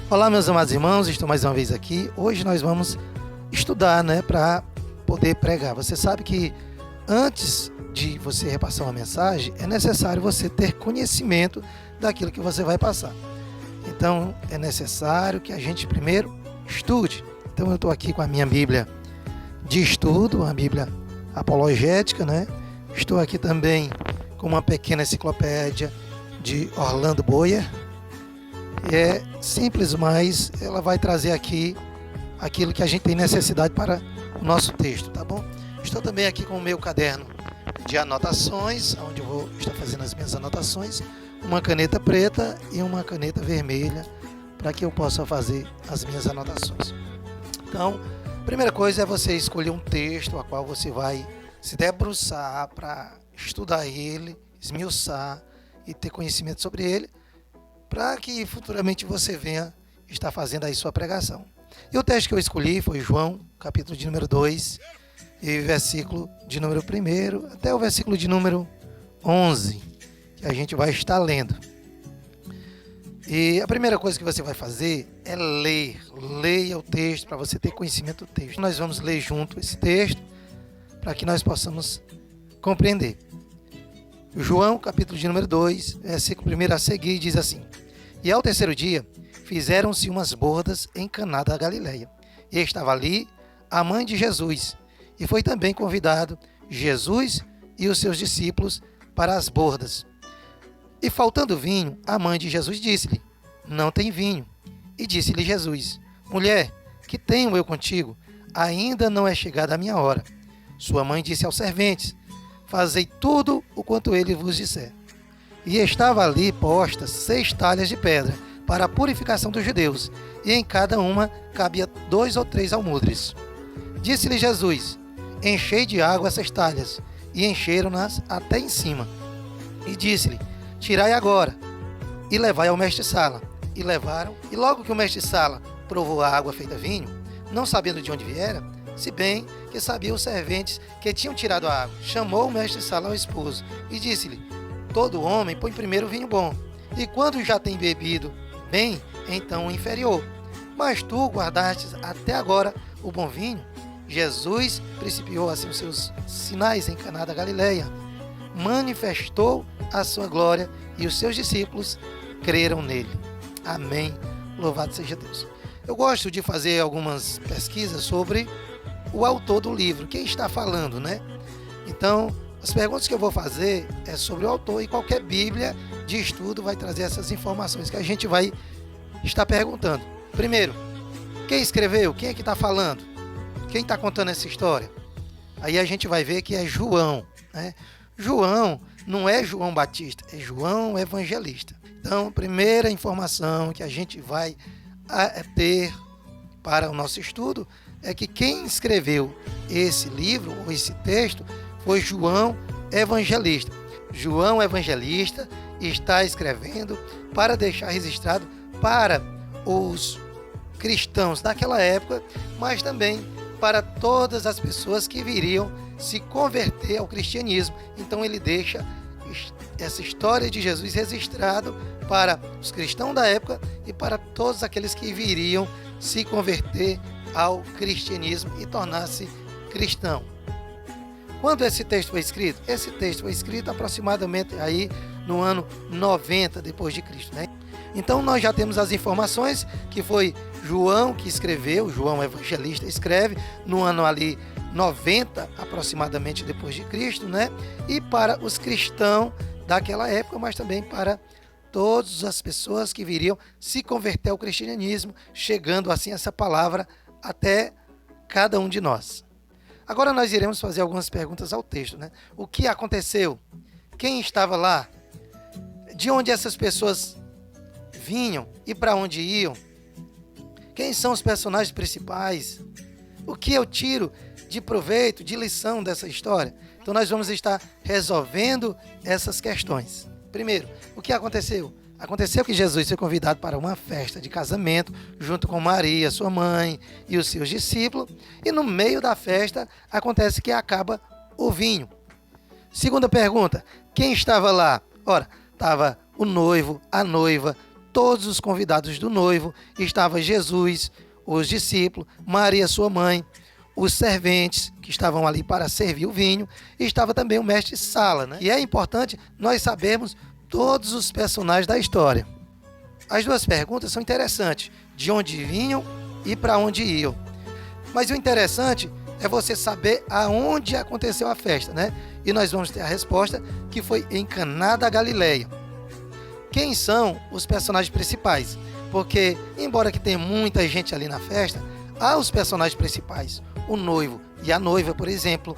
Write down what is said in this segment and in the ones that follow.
Olá, meus amados irmãos, estou mais uma vez aqui. Hoje nós vamos estudar, para poder pregar. Você sabe que antes de você repassar uma mensagem, é necessário você ter conhecimento daquilo que você vai passar. Então, é necessário que a gente primeiro estude. Então, eu estou aqui com a minha Bíblia de estudo, uma Bíblia apologética, Estou aqui também com uma pequena enciclopédia de Orlando Boyer. É simples, mas ela vai trazer aqui aquilo que a gente tem necessidade para o nosso texto, tá bom? Estou também aqui com o meu caderno de anotações, onde eu vou estar fazendo as minhas anotações, uma caneta preta e uma caneta vermelha, para que eu possa fazer as minhas anotações. Então, a primeira coisa é você escolher um texto a qual você vai se debruçar para estudar ele, esmiuçar e ter conhecimento sobre ele, para que futuramente você venha estar fazendo aí sua pregação. E o texto que eu escolhi foi João, capítulo de número 2, e versículo de número 1 até o versículo de número 11, que a gente vai estar lendo. E a primeira coisa que você vai fazer é ler. Leia o texto para você ter conhecimento do texto. Nós vamos ler junto esse texto para que nós possamos compreender. João, capítulo de número 2, versículo 1 a seguir, diz assim: E ao terceiro dia, fizeram-se umas bodas em Caná da Galileia. E estava ali a mãe de Jesus. E foi também convidado Jesus e os seus discípulos para as bodas. E faltando vinho, a mãe de Jesus disse-lhe: Não tem vinho. E disse-lhe Jesus: Mulher, que tenho eu contigo? Ainda não é chegada a minha hora. Sua mãe disse aos serventes: Fazei tudo o quanto ele vos disser. E estava ali postas 6 talhas de pedra para a purificação dos judeus, e em cada uma cabia 2 ou 3 almudres. Disse-lhe Jesus: Enchei de água essas talhas, e encheram-nas até em cima. E disse-lhe: Tirai agora, e levai ao mestre-sala. E levaram, e logo que o mestre-sala provou a água feita vinho, não sabendo de onde viera, se bem que sabia os serventes que tinham tirado a água, chamou o mestre-sala ao esposo, e disse-lhe: Todo homem põe primeiro o vinho bom, e quando já tem bebido bem, então o inferior. Mas tu guardastes até agora o bom vinho. Jesus principiou assim os seus sinais em Caná da Galileia, manifestou a sua glória, e os seus discípulos creram nele. Amém. Louvado seja Deus. Eu gosto de fazer algumas pesquisas sobre o autor do livro, quem está falando, Então, as perguntas que eu vou fazer é sobre o autor, e qualquer Bíblia de estudo vai trazer essas informações que a gente vai estar perguntando. Primeiro, quem escreveu? Quem é que está falando? Quem está contando essa história? Aí a gente vai ver que é João, João não é João Batista, é João Evangelista. Então, primeira informação que a gente vai ter para o nosso estudo é que quem escreveu esse livro, ou esse texto, foi João Evangelista. João Evangelista está escrevendo para deixar registrado para os cristãos daquela época, mas também para todas as pessoas que viriam se converter ao cristianismo. Então ele deixa essa história de Jesus registrado para os cristãos da época e para todos aqueles que viriam se converter ao cristianismo e tornar-se cristão. Quando esse texto foi escrito? Esse texto foi escrito aproximadamente aí no ano 90 depois de Cristo, Então nós já temos as informações que foi João que escreveu, João Evangelista escreve no ano ali 90 aproximadamente depois de Cristo, E para os cristãos daquela época, mas também para todas as pessoas que viriam se converter ao cristianismo, chegando assim essa palavra até cada um de nós. Agora nós iremos fazer algumas perguntas ao texto, O que aconteceu? Quem estava lá? De onde essas pessoas vinham e para onde iam? Quem são os personagens principais? O que eu tiro de proveito, de lição dessa história? Então nós vamos estar resolvendo essas questões. Primeiro, o que aconteceu? Aconteceu que Jesus foi convidado para uma festa de casamento, junto com Maria, sua mãe, e os seus discípulos, e no meio da festa acontece que acaba o vinho. Segunda pergunta, quem estava lá? Ora, estava o noivo, a noiva, todos os convidados do noivo, estava Jesus, os discípulos, Maria, sua mãe, os serventes que estavam ali para servir o vinho, e estava também o mestre-sala, né? E é importante nós sabermos todos os personagens da história. As duas perguntas são interessantes, de onde vinham e para onde iam. Mas o interessante é você saber aonde aconteceu a festa, né? E nós vamos ter a resposta, que foi em Caná da Galileia. Quem são os personagens principais? Porque, embora que tenha muita gente ali na festa, há os personagens principais, o noivo e a noiva, por exemplo,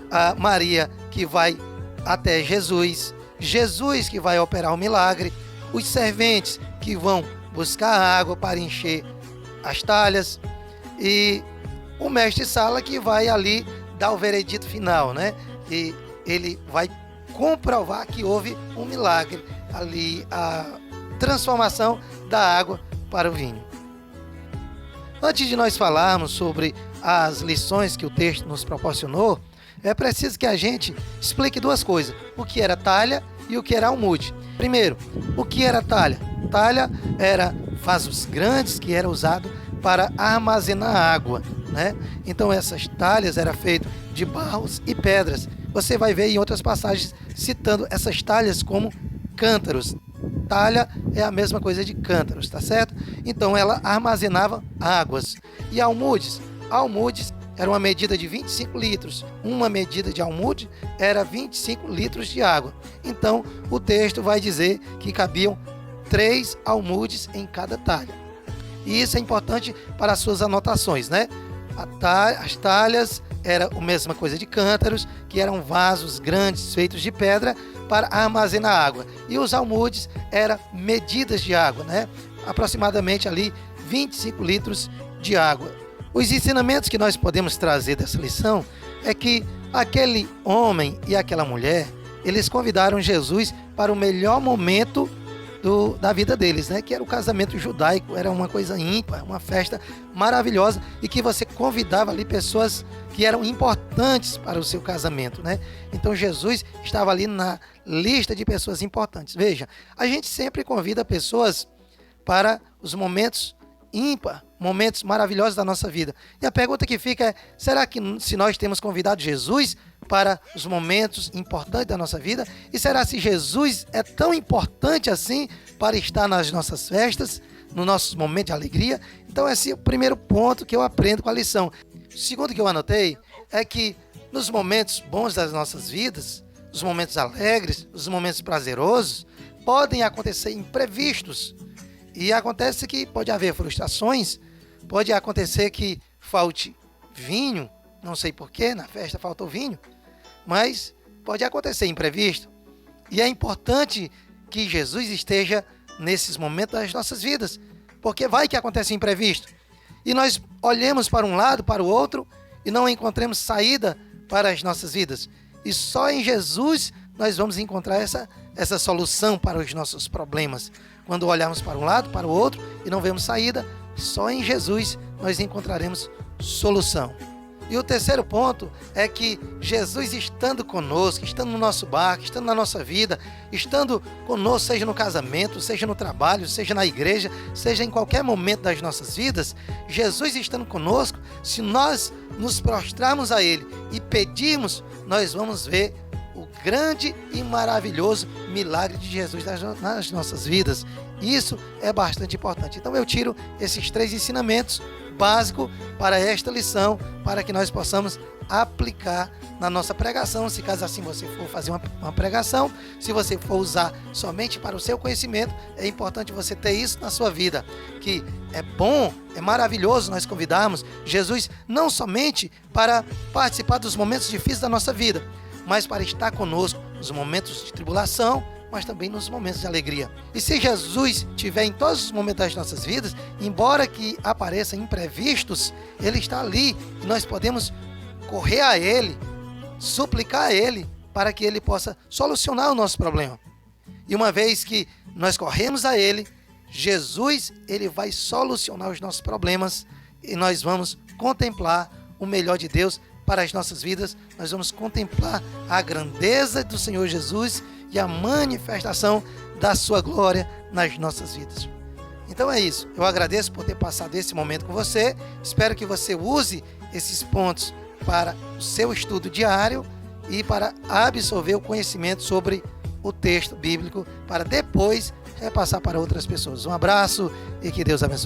a Maria que vai até Jesus, Jesus que vai operar o milagre, os serventes que vão buscar água para encher as talhas e o mestre-sala que vai ali dar o veredito final, né? E ele vai comprovar que houve um milagre ali, a transformação da água para o vinho. Antes de nós falarmos sobre as lições que o texto nos proporcionou, é preciso que a gente explique duas coisas: o que era talha e o que era almude. Primeiro, o que era talha? Talha era vasos grandes que era usado para armazenar água, né? Então essas talhas eram feitas de barros e pedras. Você vai ver em outras passagens citando essas talhas como cântaros. Talha é a mesma coisa de cântaros, tá certo? Então ela armazenava águas. E almudes? Almudes era uma medida de 25 litros. Uma medida de almude era 25 litros de água. Então o texto vai dizer que cabiam 3 almudes em cada talha. E isso é importante para as suas anotações, né? As talhas era a mesma coisa de cântaros, que eram vasos grandes feitos de pedra para armazenar água. E os almudes eram medidas de água, né? Aproximadamente ali 25 litros de água. Os ensinamentos que nós podemos trazer dessa lição é que aquele homem e aquela mulher, eles convidaram Jesus para o melhor momento da vida deles, né? Que era o casamento judaico, era uma coisa ímpar, uma festa maravilhosa e que você convidava ali pessoas que eram importantes para o seu casamento, né? Então Jesus estava ali na lista de pessoas importantes. Veja, a gente sempre convida pessoas para os momentos ímpar, momentos maravilhosos da nossa vida. E a pergunta que fica é: será que se nós temos convidado Jesus para os momentos importantes da nossa vida? E será se Jesus é tão importante assim para estar nas nossas festas, nos nossos momentos de alegria? Então esse é o primeiro ponto que eu aprendo com a lição. O segundo que eu anotei é que nos momentos bons das nossas vidas, os momentos alegres, os momentos prazerosos, podem acontecer imprevistos. E acontece que pode haver frustrações, pode acontecer que falte vinho, não sei porquê, na festa faltou vinho, mas pode acontecer imprevisto. E é importante que Jesus esteja nesses momentos das nossas vidas, porque vai que acontece imprevisto. E nós olhemos para um lado, para o outro, e não encontremos saída para as nossas vidas. E só em Jesus nós vamos encontrar essa solução para os nossos problemas. Quando olharmos para um lado, para o outro, e não vemos saída, só em Jesus nós encontraremos solução. E o terceiro ponto é que Jesus estando conosco, estando no nosso barco, estando na nossa vida, estando conosco, seja no casamento, seja no trabalho, seja na igreja, seja em qualquer momento das nossas vidas, Jesus estando conosco, se nós nos prostrarmos a Ele e pedirmos, nós vamos ver o grande e maravilhoso milagre de Jesus nas nossas vidas. Isso é bastante importante. Então eu tiro esses 3 ensinamentos básicos para esta lição, para que nós possamos aplicar na nossa pregação, se caso assim você for fazer uma pregação, se você for usar somente para o seu conhecimento, é importante você ter isso na sua vida, que é bom, é maravilhoso nós convidarmos Jesus não somente para participar dos momentos difíceis da nossa vida, mas para estar conosco nos momentos de tribulação, mas também nos momentos de alegria. E se Jesus estiver em todos os momentos das nossas vidas, embora que apareçam imprevistos, Ele está ali e nós podemos correr a Ele, suplicar a Ele, para que Ele possa solucionar o nosso problema. E uma vez que nós corremos a Ele, Jesus, Ele vai solucionar os nossos problemas e nós vamos contemplar o melhor de Deus para as nossas vidas. Nós vamos contemplar a grandeza do Senhor Jesus e a manifestação da sua glória nas nossas vidas. Então é isso. Eu agradeço por ter passado esse momento com você. Espero que você use esses pontos para o seu estudo diário e para absorver o conhecimento sobre o texto bíblico, para depois repassar para outras pessoas. Um abraço e que Deus abençoe.